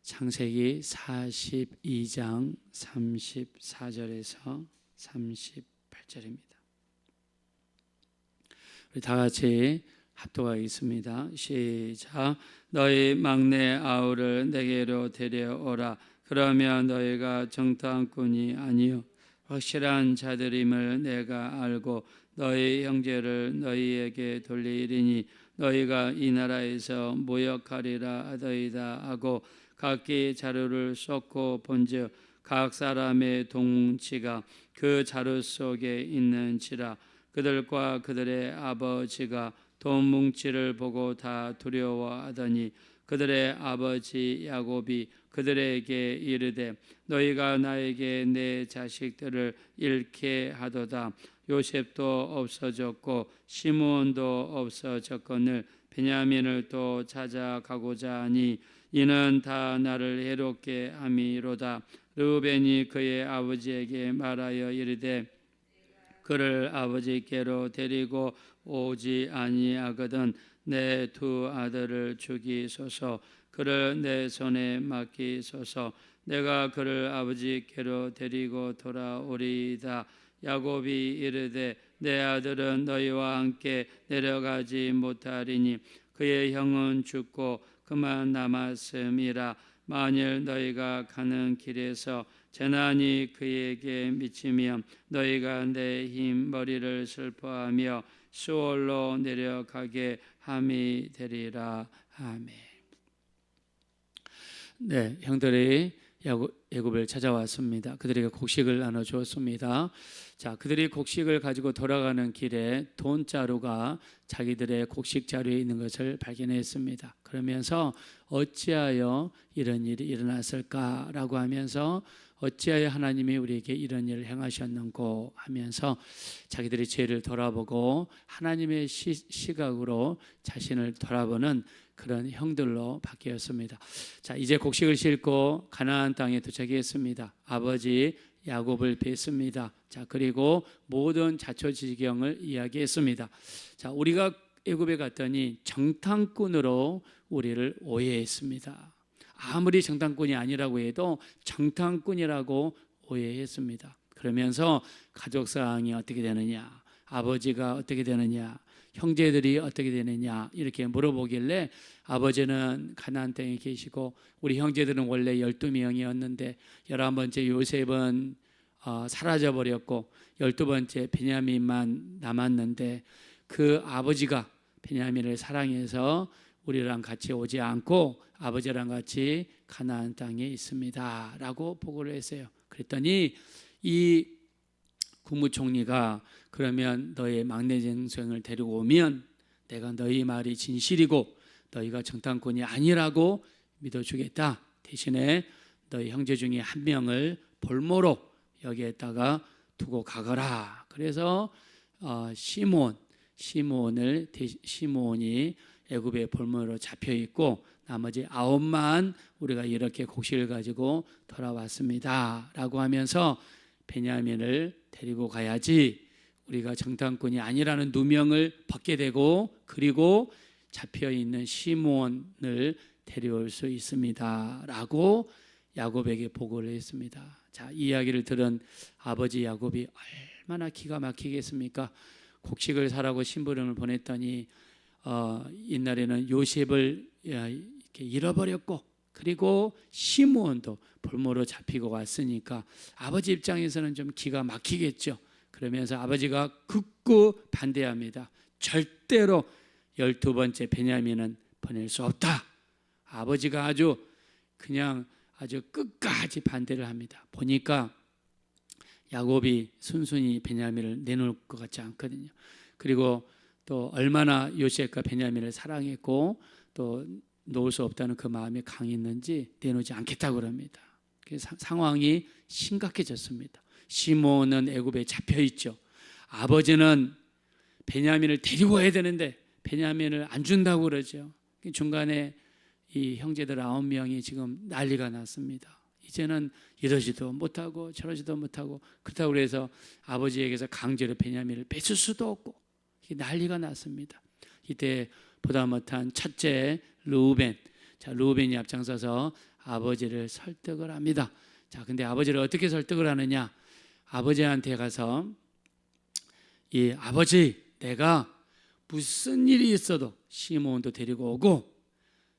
창세기 42장 34절에서 38절입니다. 우리 다 같이 합독하겠습니다. 시작. 너희 막내 아우를 내게로 데려오라. 그러면 너희가 정탐꾼이 아니요 확실한 자들임을 내가 알고 너희 형제를 너희에게 돌리리니 너희가 이 나라에서 모욕하리라 하더이다 하고 각기 자루를 쏟고 본즉 각 사람의 동뭉치가 그 자루 속에 있는지라. 그들과 그들의 아버지가 돈뭉치를 보고 다 두려워하더니 그들의 아버지 야곱이 그들에게 이르되 너희가 나에게 내 자식들을 잃게 하도다. 요셉도 없어졌고 시므온도 없어졌거늘 베냐민을 또 찾아가고자 하니 이는 다 나를 해롭게 함이로다. 르우벤이 그의 아버지에게 말하여 이르되 그를 아버지께로 데리고 오지 아니하거든 내 두 아들을 주기소서. 그를 내 손에 맡기소서. 내가 그를 아버지께로 데리고 돌아오리이다. 야곱이 이르되 내 아들은 너희와 함께 내려가지 못하리니 그의 형은 죽고 그만 남았음이라. 만일 너희가 가는 길에서 재난이 그에게 미치면 너희가 내 흰 머리를 슬퍼하며 수월로 내려가게 함이 되리라. 아멘. 네, 형들이 애굽을 찾아왔습니다. 그들에게 곡식을 나눠주었습니다. 자, 그들이 곡식을 가지고 돌아가는 길에 돈자루가 자기들의 곡식 자루에 있는 것을 발견했습니다. 그러면서 어찌하여 이런 일이 일어났을까라고 하면서 어찌하여 하나님이 우리에게 이런 일을 행하셨는고 하면서 자기들의 죄를 돌아보고 하나님의 시각으로 자신을 돌아보는 그런 형들로 바뀌었습니다. 자, 이제 곡식을 싣고 가나안 땅에 도착했습니다. 아버지 야곱을 뵀습니다. 자, 그리고 모든 자초지경을 이야기했습니다. 자, 우리가 애굽에 갔더니 정탐꾼으로 우리를 오해했습니다. 아무리 정탐꾼이 아니라고 해도 정탐꾼이라고 오해했습니다. 그러면서 가족 상황이 어떻게 되느냐, 아버지가 어떻게 되느냐, 형제들이 어떻게 되느냐 이렇게 물어보길래 아버지는 가나안 땅에 계시고 우리 형제들은 원래 12명이었는데 11번째 요셉은 사라져버렸고 12번째 베냐민만 남았는데 그 아버지가 베냐민을 사랑해서 우리랑 같이 오지 않고 아버지랑 같이 가나안 땅에 있습니다 라고 보고를 했어요. 그랬더니 이 국무총리가 그러면 너의 막내 동생을 데리고 오면 내가 너희 말이 진실이고 너희가 정탐꾼이 아니라고 믿어주겠다. 대신에 너희 형제 중에 한 명을 볼모로 여기에다가 두고 가거라. 그래서 시므온이 애굽의 볼모로 잡혀 있고 나머지 9만 우리가 이렇게 곡식을 가지고 돌아왔습니다 라고 하면서 베냐민을 데리고 가야지 우리가 정탐꾼이 아니라는 누명을 벗게 되고 그리고 잡혀있는 시므온을 데려올 수 있습니다 라고 야곱에게 보고를 했습니다. 자, 이 이야기를 들은 아버지 야곱이 얼마나 기가 막히겠습니까? 곡식을 사라고 심부름을 보냈더니 옛날에는 요셉을 이렇게 잃어버렸고 그리고 시므온도 볼모로 잡히고 왔으니까 아버지 입장에서는 좀 기가 막히겠죠. 그러면서 아버지가 극구 반대합니다. 절대로 12번째 베냐민은 보낼 수 없다. 아버지가 아주 끝까지 반대를 합니다. 보니까 야곱이 순순히 베냐민을 내놓을 것 같지 않거든요. 그리고 또 얼마나 요셉과 베냐민을 사랑했고 또 놓을 수 없다는 그 마음이 강했는지 내놓지 않겠다고 합니다. 상황이 심각해졌습니다. 시므온은 애굽에 잡혀있죠. 아버지는 베냐민을 데리고 와야 되는데 베냐민을 안 준다고 그러죠. 중간에 이 형제들 9명이 지금 난리가 났습니다. 이제는 이러지도 못하고 저러지도 못하고 그렇다고 해서 아버지에게서 강제로 베냐민을 뺏을 수도 없고 난리가 났습니다. 이때 보다 못한 첫째 르우벤, 르우벤이 앞장서서 아버지를 설득을 합니다. 자, 근데 아버지를 어떻게 설득을 하느냐? 아버지한테 가서 이 아버지, 내가 무슨 일이 있어도 시몬도 데리고 오고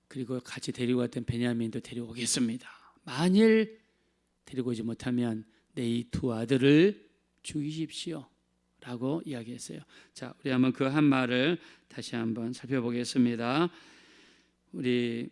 그리고 같이 데리고 왔던 베냐민도 데리고 오겠습니다. 만일 데리고 오지 못하면 내 이 두 아들을 죽이십시오 라고 이야기했어요. 자, 우리 한번 그 한 말을 다시 한번 살펴보겠습니다. 우리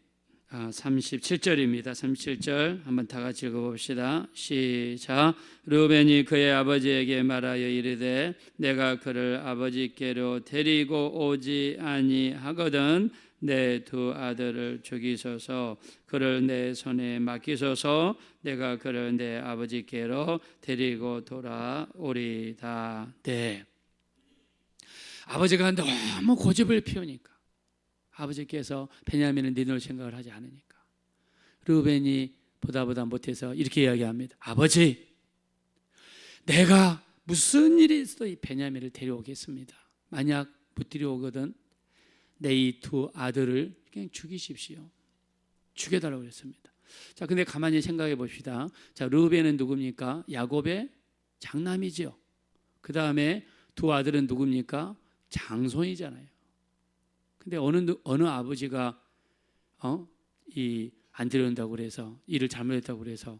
37절입니다. 37절 한번 다 같이 읽어봅시다. 시작. 르우벤이 그의 아버지에게 말하여 이르되 내가 그를 아버지께로 데리고 오지 아니하거든 내 두 아들을 죽이소서. 그를 내 손에 맡기소서. 내가 그를 내 아버지께로 데리고 돌아오리다. 네. 아버지가 너무 고집을 피우니까 아버지께서 베냐민은 니들 생각을 하지 않으니까 르우벤이 보다 못해서 이렇게 이야기합니다. 아버지, 내가 무슨 일이 있어도 이 베냐민을 데려오겠습니다. 만약 못 데려오거든 내 이 두 아들을 그냥 죽이십시오. 죽여달라고 그랬습니다. 자, 근데 가만히 생각해 봅시다. 자, 르우벤은 누굽니까? 야곱의 장남이죠. 그 다음에 두 아들은 누굽니까? 장손이잖아요. 근데 어느 아버지가 안 데려온다고 그래서 일을 잘못했다고 그래서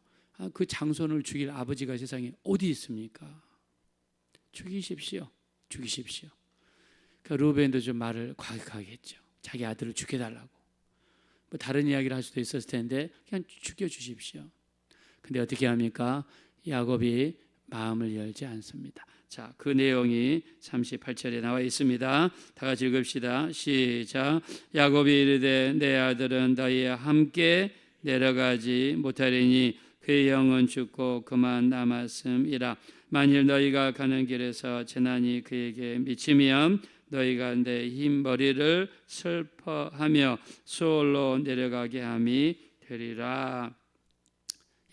그 장손을 죽일 아버지가 세상에 어디 있습니까? 죽이십시오. 그러니까 르우벤도 좀 말을 과격하게 했죠. 자기 아들을 죽여달라고. 뭐 다른 이야기를 할 수도 있었을 텐데 그냥 죽여주십시오. 근데 어떻게 합니까? 야곱이 마음을 열지 않습니다. 자, 그 내용이 38절에 나와 있습니다. 다 같이 읽읍시다. 시작. 야곱이 이르되 내 아들은 너희와 함께 내려가지 못하리니 그의 영은 죽고 그만 남았음이라. 만일 너희가 가는 길에서 재난이 그에게 미치면 너희가 내 흰 머리를 슬퍼하며 수월로 내려가게 함이 되리라.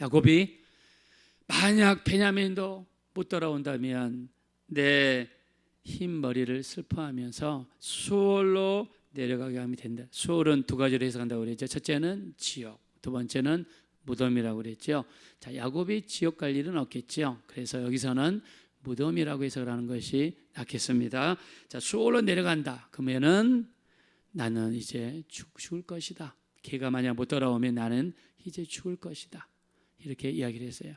야곱이 만약 베냐민도 못 돌아온다면 내 흰 머리를 슬퍼하면서 수월로 내려가게 하면 된다. 수월은 두 가지로 해석한다고 그랬죠. 첫째는 지옥, 두 번째는 무덤이라고 그랬죠. 자, 야곱이 지옥 갈 일은 없겠죠. 그래서 여기서는 무덤이라고 해석을 하는 것이 낫겠습니다. 자, 수월로 내려간다. 그러면은 나는 이제 죽을 것이다. 걔가 만약 못 돌아오면 나는 이제 죽을 것이다. 이렇게 이야기를 했어요.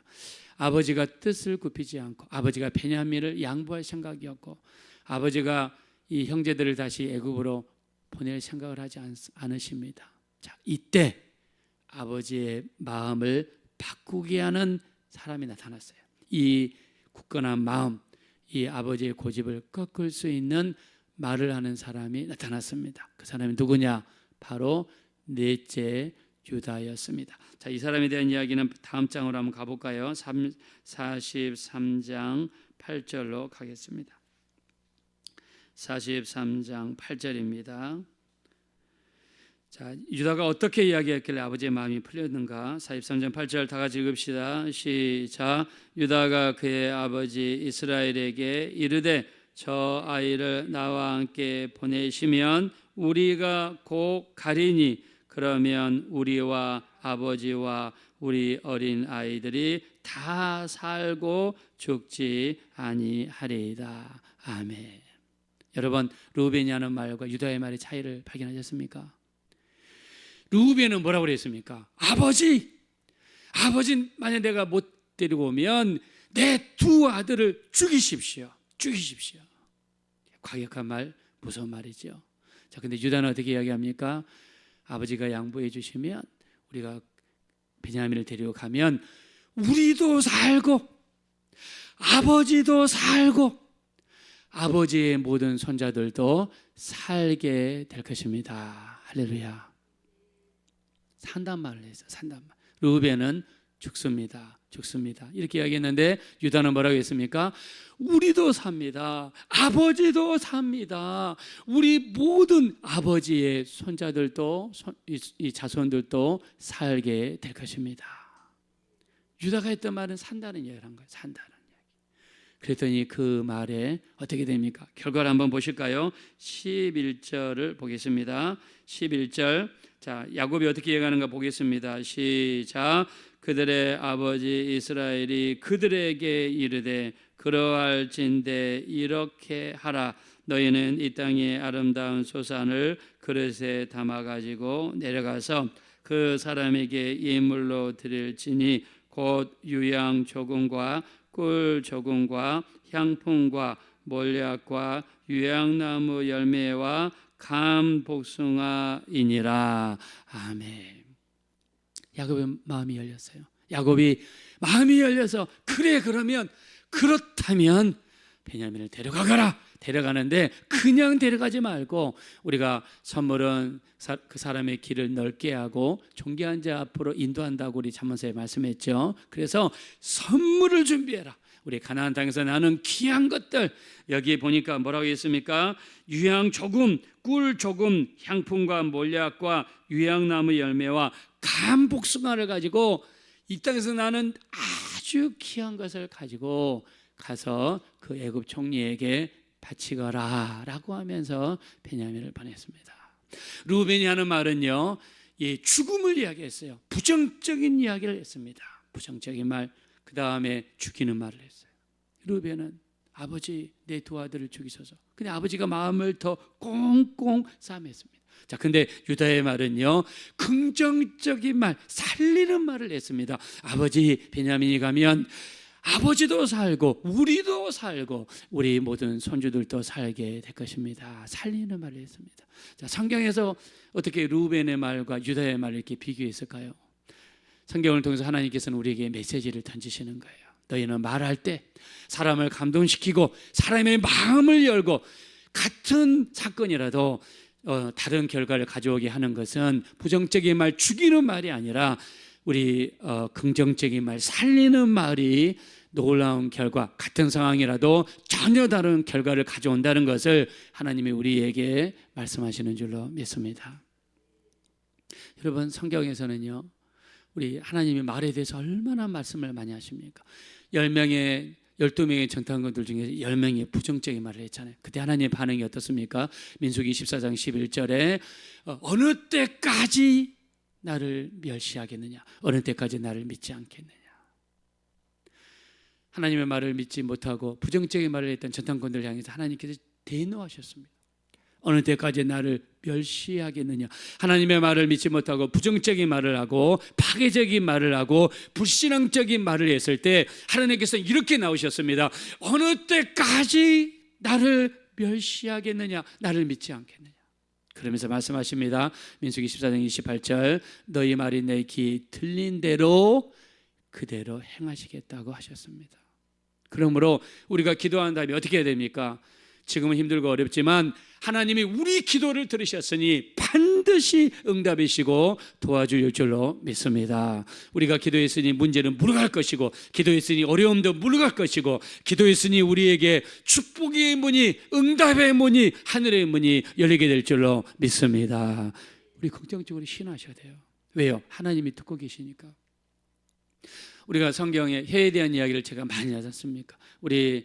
아버지가 뜻을 굽히지 않고 아버지가 베냐민을 양보할 생각이었고 아버지가 이 형제들을 다시 애굽으로 보낼 생각을 하지 않으십니다. 자, 이때 아버지의 마음을 바꾸게 하는 사람이 나타났어요. 이 굳건한 마음, 이 아버지의 고집을 꺾을 수 있는 말을 하는 사람이 나타났습니다. 그 사람이 누구냐? 바로 넷째 유다였습니다. 자, 이 사람에 대한 이야기는 다음 장으로 한번 가볼까요? 43장 8절로 가겠습니다. 43장 8절입니다. 자, 유다가 어떻게 이야기했길래 아버지의 마음이 풀렸는가? 43장 8절 다 같이 읽읍시다. 시작. 유다가 그의 아버지 이스라엘에게 이르되 저 아이를 나와 함께 보내시면 우리가 곧 가리니 그러면 우리와 아버지와 우리 어린 아이들이 다 살고 죽지 아니하리이다. 아멘. 여러분, 르우벤이 하는 말과 유다의 말의 차이를 발견하셨습니까? 르우벤은 뭐라고 그랬습니까? 아버지 만약 내가 못 데리고 오면 내 두 아들을 죽이십시오. 과격한 말, 무서운 말이죠. 자, 근데 유다는 어떻게 이야기합니까? 아버지가 양보해 주시면 우리가 베냐민을 데리고 가면 우리도 살고 아버지도 살고 아버지의 모든 손자들도 살게 될 것입니다. 할렐루야. 산단 말을 했어. 산단 말. 르우벤은 죽습니다. 이렇게 이야기했는데 유다는 뭐라고 했습니까? 우리도 삽니다. 아버지도 삽니다. 우리 모든 아버지의 손자들도 이 자손들도 살게 될 것입니다. 유다가 했던 말은 산다는 이야기를 한 거예요. 산다는 이야기. 그랬더니 그 말에 어떻게 됩니까? 결과를 한번 보실까요? 11절을 보겠습니다. 11절. 자, 야곱이 어떻게 얘기하는가 보겠습니다. 시작. 그들의 아버지 이스라엘이 그들에게 이르되 그러할진대 이렇게 하라. 너희는 이 땅의 아름다운 소산을 그릇에 담아 가지고 내려가서 그 사람에게 예물로 드릴지니 곧 유향 조금과 꿀 조금과 향품과 몰약과 유향나무 열매와 감 복숭아이니라. 아멘. 야곱의 마음이 열렸어요. 야곱이 마음이 열려서 그래, 그러면 그렇다면 베냐민을 데려가거라. 데려가는데 그냥 데려가지 말고 우리가 선물은 그 사람의 길을 넓게 하고 존귀한 자 앞으로 인도한다고 우리 잠언서에 말씀했죠. 그래서 선물을 준비해라. 우리 가나안 땅에서 나는 귀한 것들, 여기 보니까 뭐라고 했습니까? 유향 조금, 꿀 조금, 향품과 몰약과 유향나무 열매와 감 복숭아를 가지고 이 땅에서 나는 아주 귀한 것을 가지고 가서 그 애굽 총리에게 바치거라 라고 하면서 베냐민을 보냈습니다. 루벤이 하는 말은요, 죽음을 이야기했어요. 부정적인 이야기를 했습니다. 부정적인 말, 그 다음에 죽이는 말을 했어요. 루벤은 아버지 내 두 아들을 죽이소서. 근데 아버지가 마음을 더 꽁꽁 싸맸습니다. 자, 근데 유다의 말은요, 긍정적인 말, 살리는 말을 했습니다. 아버지 베냐민이 가면 아버지도 살고 우리도 살고 우리 모든 손주들도 살게 될 것입니다. 살리는 말을 했습니다. 자, 성경에서 어떻게 루벤의 말과 유다의 말을 이렇게 비교했을까요? 성경을 통해서 하나님께서는 우리에게 메시지를 던지시는 거예요. 너희는 말할 때 사람을 감동시키고 사람의 마음을 열고 같은 사건이라도 다른 결과를 가져오게 하는 것은 부정적인 말, 죽이는 말이 아니라 우리 긍정적인 말, 살리는 말이 놀라운 결과, 같은 상황이라도 전혀 다른 결과를 가져온다는 것을 하나님이 우리에게 말씀하시는 줄로 믿습니다. 여러분, 성경에서는요, 우리 하나님의 말에 대해서 얼마나 말씀을 많이 하십니까? 12명의 정탐꾼들 중에 10명이 부정적인 말을 했잖아요. 그때 하나님의 반응이 어떻습니까? 민수기 14장 11절에 어느 때까지 나를 멸시하겠느냐? 어느 때까지 나를 믿지 않겠느냐? 하나님의 말을 믿지 못하고 부정적인 말을 했던 전탐꾼들 향해서 하나님께서 대노하셨습니다. 어느 때까지 나를 멸시하겠느냐? 하나님의 말을 믿지 못하고 부정적인 말을 하고 파괴적인 말을 하고 불신앙적인 말을 했을 때 하나님께서 이렇게 나오셨습니다. 어느 때까지 나를 멸시하겠느냐? 나를 믿지 않겠느냐? 그러면서 말씀하십니다. 민수기 14장 28절, 너희 말이 내 귀 들린 대로 그대로 행하시겠다고 하셨습니다. 그러므로 우리가 기도한 다음에 어떻게 해야 됩니까? 지금은 힘들고 어렵지만 하나님이 우리 기도를 들으셨으니 반드시 응답이시고 도와줄 줄로 믿습니다. 우리가 기도했으니 문제는 물러갈 것이고, 기도했으니 어려움도 물러갈 것이고, 기도했으니 우리에게 축복의 문이, 응답의 문이, 하늘의 문이 열리게 될 줄로 믿습니다. 우리 긍정적으로 신하셔야 돼요. 왜요? 하나님이 듣고 계시니까. 우리가 성경에 혀에 대한 이야기를 제가 많이 하지 않습니까? 우리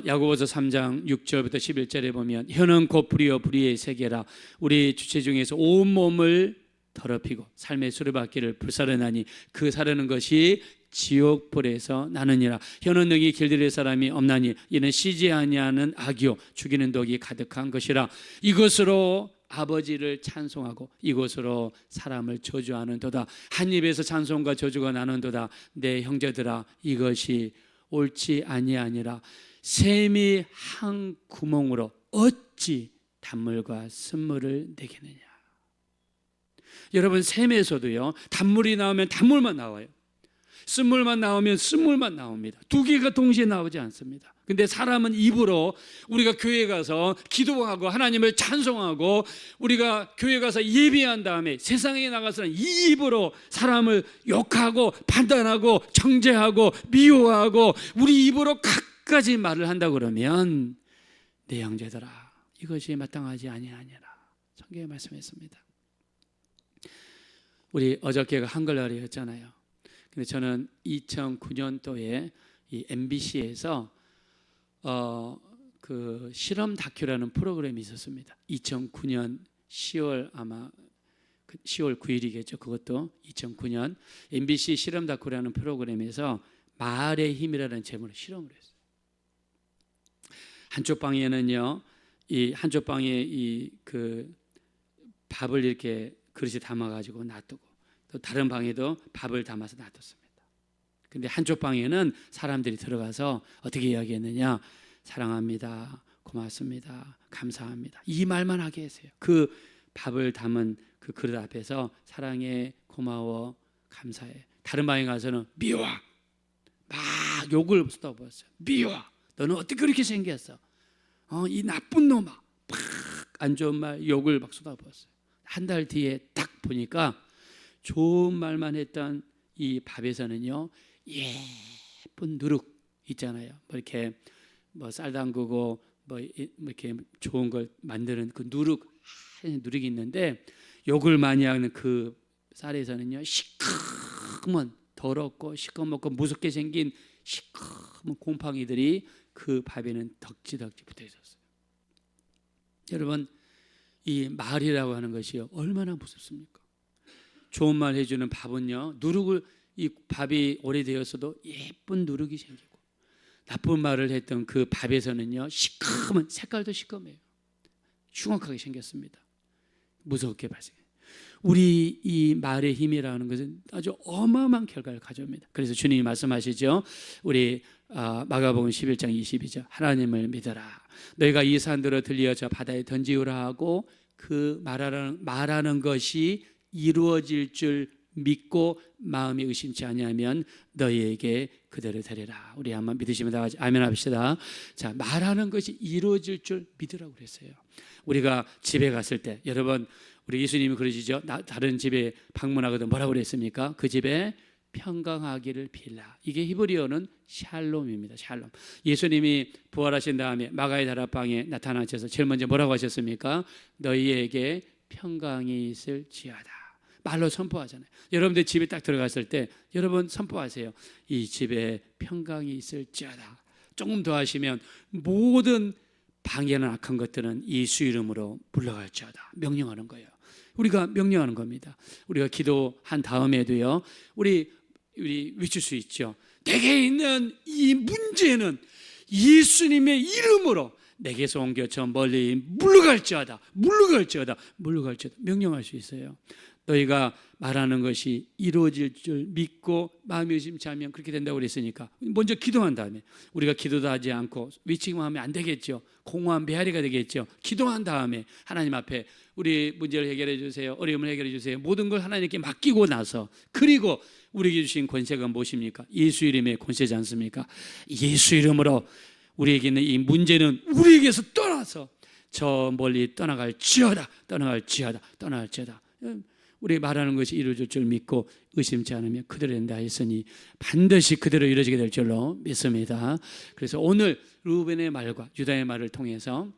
야고보서 3장 6절부터 11절에 보면 혀는 곧 불이요 불의의 세계라. 우리 주체 중에서 온몸을 더럽히고 삶의 수레바퀴를 불사르나니 그 사르는 것이 지옥불에서 나느니라. 혀는 능히 길들일 사람이 없나니 이는 쉬지 아니하는 악이요 죽이는 독이 가득한 것이라. 이것으로 아버지를 찬송하고 이것으로 사람을 저주하는도다. 한 입에서 찬송과 저주가 나는도다. 내 형제들아, 이것이 옳지 아니하니라. 샘이 한 구멍으로 어찌 단물과 쓴물을 내겠느냐. 여러분, 샘에서도요, 단물이 나오면 단물만 나와요. 쓴물만 나오면 쓴물만 나옵니다. 두 개가 동시에 나오지 않습니다. 근데 사람은 입으로, 우리가 교회 가서 기도하고 하나님을 찬송하고 우리가 교회 가서 예배한 다음에 세상에 나가서는 이 입으로 사람을 욕하고 판단하고 정죄하고 미워하고 우리 입으로 갖가지 말을 한다 그러면 내 형제들아, 이것이 마땅하지 아니하니라. 성경에 말씀했습니다. 우리 어저께가 한글날이었잖아요. 근데 저는 2009년도에 이 MBC에서 그 실험 다큐라는 프로그램이 있었습니다. 2009년 10월 아마 10월 9일이겠죠. 그것도 2009년 MBC 실험 다큐라는 프로그램에서 말의 힘이라는 제목으로 실험을 했어요. 한쪽 방에는요, 이 한쪽 방에 이 그 밥을 이렇게 그릇에 담아가지고 놔두고, 또 다른 방에도 밥을 담아서 놔뒀습니다. 근데 한쪽 방에는 사람들이 들어가서 어떻게 이야기했느냐? 사랑합니다, 고맙습니다, 감사합니다, 이 말만 하게 했어요. 그 밥을 담은 그 그릇 앞에서 사랑해, 고마워, 감사해. 다른 방에 가서는 미워, 막 욕을 쏟아부었어요. 미워, 너는 어떻게 그렇게 생겼어? 이 나쁜 놈아, 막 안 좋은 말, 욕을 막 쏟아부었어요. 한 달 뒤에 딱 보니까 좋은 말만 했던 이 밥에서는요, 예쁜 누룩 있잖아요. 뭐 이렇게 뭐 쌀 담그고 뭐 이렇게 좋은 걸 만드는 그 누룩이 있는데, 욕을 많이 하는 그 쌀에서는요, 시커먼, 더럽고 시커멓고 무섭게 생긴 시커먼 곰팡이들이 그 밥에는 덕지덕지 붙어 있었어요. 여러분, 이 말이라고 하는 것이요, 얼마나 무섭습니까? 좋은 말 해주는 밥은요, 누룩을, 이 밥이 오래되었어도 예쁜 누룩이 생기고, 나쁜 말을 했던 그 밥에서는요, 시커먼, 색깔도 시커매요. 흉악하게 생겼습니다. 무섭게 발생해요. 우리 이 말의 힘이라는 것은 아주 어마어마한 결과를 가져옵니다. 그래서 주님이 말씀하시죠. 우리 마가복음 11장 22절, 하나님을 믿어라. 너희가 이 산들을 들려 저 바다에 던지우라 하고 그 말하는 것이 이루어질 줄 믿고 마음이 의심치 아니하면 너희에게 그대로 되리라. 우리 한번 믿으시면 다 같이 아멘 합시다. 자, 말하는 것이 이루어질 줄 믿으라고 그랬어요. 우리가 집에 갔을 때, 여러분, 우리 예수님이 그러시죠. 다른 집에 방문하거든 뭐라고 그랬습니까? 그 집에 평강하기를 빌라. 이게 히브리어는 샬롬입니다. 샬롬. 예수님이 부활하신 다음에 마가의 다락방에 나타나셔서 제일 먼저 뭐라고 하셨습니까? 너희에게 평강이 있을지어다. 말로 선포하잖아요. 여러분들 집에 딱 들어갔을 때 여러분 선포하세요. 이 집에 평강이 있을지어다. 조금 더 하시면 모든 방해나 악한 것들은 예수 이름으로 물러갈지어다. 명령하는 거예요. 우리가 명령하는 겁니다. 우리가 기도한 다음에도요, 우리 외칠 수 있죠. 내게 있는 이 문제는 예수님의 이름으로 내게서 옮겨 저 멀리 물러갈지어다. 명령할 수 있어요. 너희가 말하는 것이 이루어질 줄 믿고 마음이 의심치 않으면 그렇게 된다고 그랬으니까 먼저 기도한 다음에, 우리가 기도도 하지 않고 위치기만 하면 안 되겠죠. 공허한 메아리가 되겠죠. 기도한 다음에 하나님 앞에 우리 문제를 해결해 주세요, 어려움을 해결해 주세요, 모든 걸 하나님께 맡기고 나서, 그리고 우리에게 주신 권세가 무엇입니까? 예수 이름의 권세지 않습니까? 예수 이름으로 우리에게 있는 이 문제는 우리에게서 떠나서 저 멀리 떠나갈지어다. 우리 말하는 것이 이루어질 줄 믿고 의심치 않으면 그대로 된다 했으니 반드시 그대로 이루어지게 될 줄로 믿습니다. 그래서 오늘 루벤의 말과 유다의 말을 통해서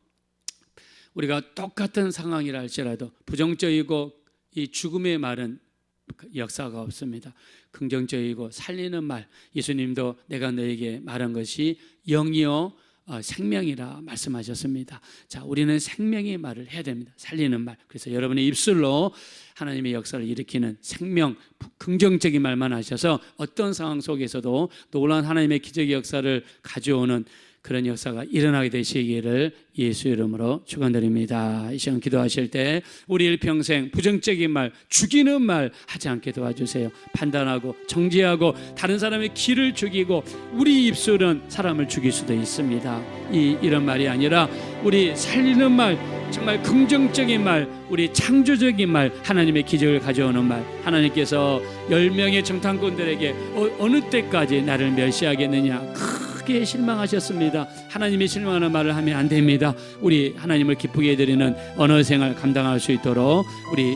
우리가 똑같은 상황이라 할지라도 부정적이고 이 죽음의 말은 역사가 없습니다. 긍정적이고 살리는 말, 예수님도 내가 너에게 말한 것이 영이요 생명이라 말씀하셨습니다. 자, 우리는 생명의 말을 해야 됩니다. 살리는 말. 그래서 여러분의 입술로 하나님의 역사를 일으키는 생명, 긍정적인 말만 하셔서 어떤 상황 속에서도 놀라운 하나님의 기적의 역사를 가져오는 그런 역사가 일어나게 되시기를 예수 이름으로 축원드립니다. 이 시간 기도하실 때 우리 일평생 부정적인 말, 죽이는 말 하지 않게 도와주세요. 판단하고 정죄하고 다른 사람의 길을 죽이고, 우리 입술은 사람을 죽일 수도 있습니다. 이런 말이 아니라 우리 살리는 말, 정말 긍정적인 말, 우리 창조적인 말, 하나님의 기적을 가져오는 말. 하나님께서 10명의 정탐꾼들에게 어느 때까지 나를 멸시하겠느냐 크게 실망하셨습니다. 하나님이 실망하는 말을 하면 안 됩니다. 우리 하나님을 기쁘게 해드리는 언어 생활 감당할 수 있도록 우리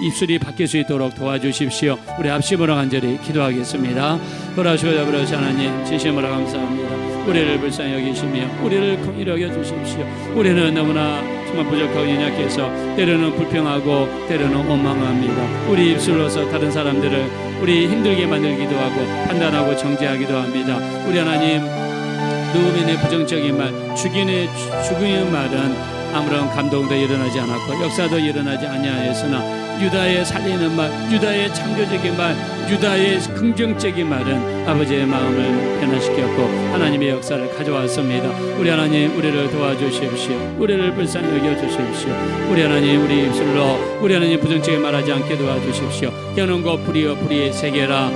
입술이 바뀔 수 있도록 도와주십시오. 우리 합심으로 간절히 기도하겠습니다. 돌아오시고 잡으러시 하나님, 진심으로 감사합니다. 우리를 불쌍히 여기시며 우리를 긍휼히 여겨주십시오. 우리는 너무나 정말 부족하고 연약해서 때로는 불평하고 때로는 원망합니다. 우리 입술로서 다른 사람들을 우리 힘들게 만들기도 하고 판단하고 정죄하기도 합니다. 우리 하나님, 누우면의 부정적인 말, 죽이는 말은 아무런 감동도 일어나지 않았고 역사도 일어나지 아니하였으나 유다의 살리는 말, 유다의 창조적인 말, 유다의 긍정적인 말은 아버지의 마음을 변화시켰고 하나님의 역사를 가져왔습니다. 우리 하나님, 우리를 도와주십시오. 우리를 불쌍히 여겨주십시오. 우리 하나님, 우리 입술로 우리 하나님 부정적인 말하지 않게 도와주십시오. 혀는 곧 불이요 불의 세계라.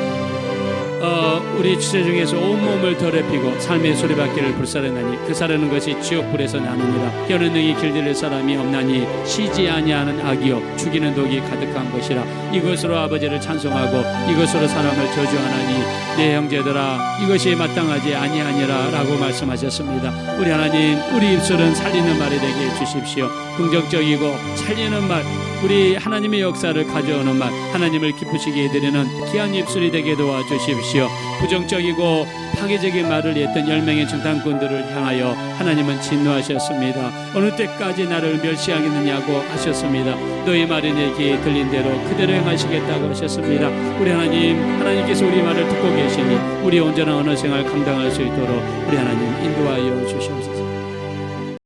우리 지체 중에서 온몸을 더럽히고 삶의 소리받기를 불사르나니 그 사르는 것이 지옥불에서 나느니라. 혀는 능히 길들일 사람이 없나니 쉬지 아니하는 악이요 죽이는 독이 가득한 것이라. 이것으로 아버지를 찬송하고 이것으로 사람을 저주하나니 내 형제들아 이것이 마땅하지 아니하니라 라고 말씀하셨습니다. 우리 하나님, 우리 입술은 살리는 말이 되게 해주십시오. 긍정적이고 살리는 말, 우리 하나님의 역사를 가져오는 말, 하나님을 기쁘시게 해드리는 귀한 입술이 되게 도와주십시오. 부정적이고 파괴적인 말을 했던 10명의 정탐꾼들을 향하여 하나님은 진노하셨습니다. 어느 때까지 나를 멸시하겠느냐고 하셨습니다. 너희 말이 내게 들린 대로 그대로 행하시겠다고 하셨습니다. 우리 하나님, 하나님께서 우리 말을 듣고 계시니 우리 온전한 언어 생활 감당할 수 있도록 우리 하나님 인도하여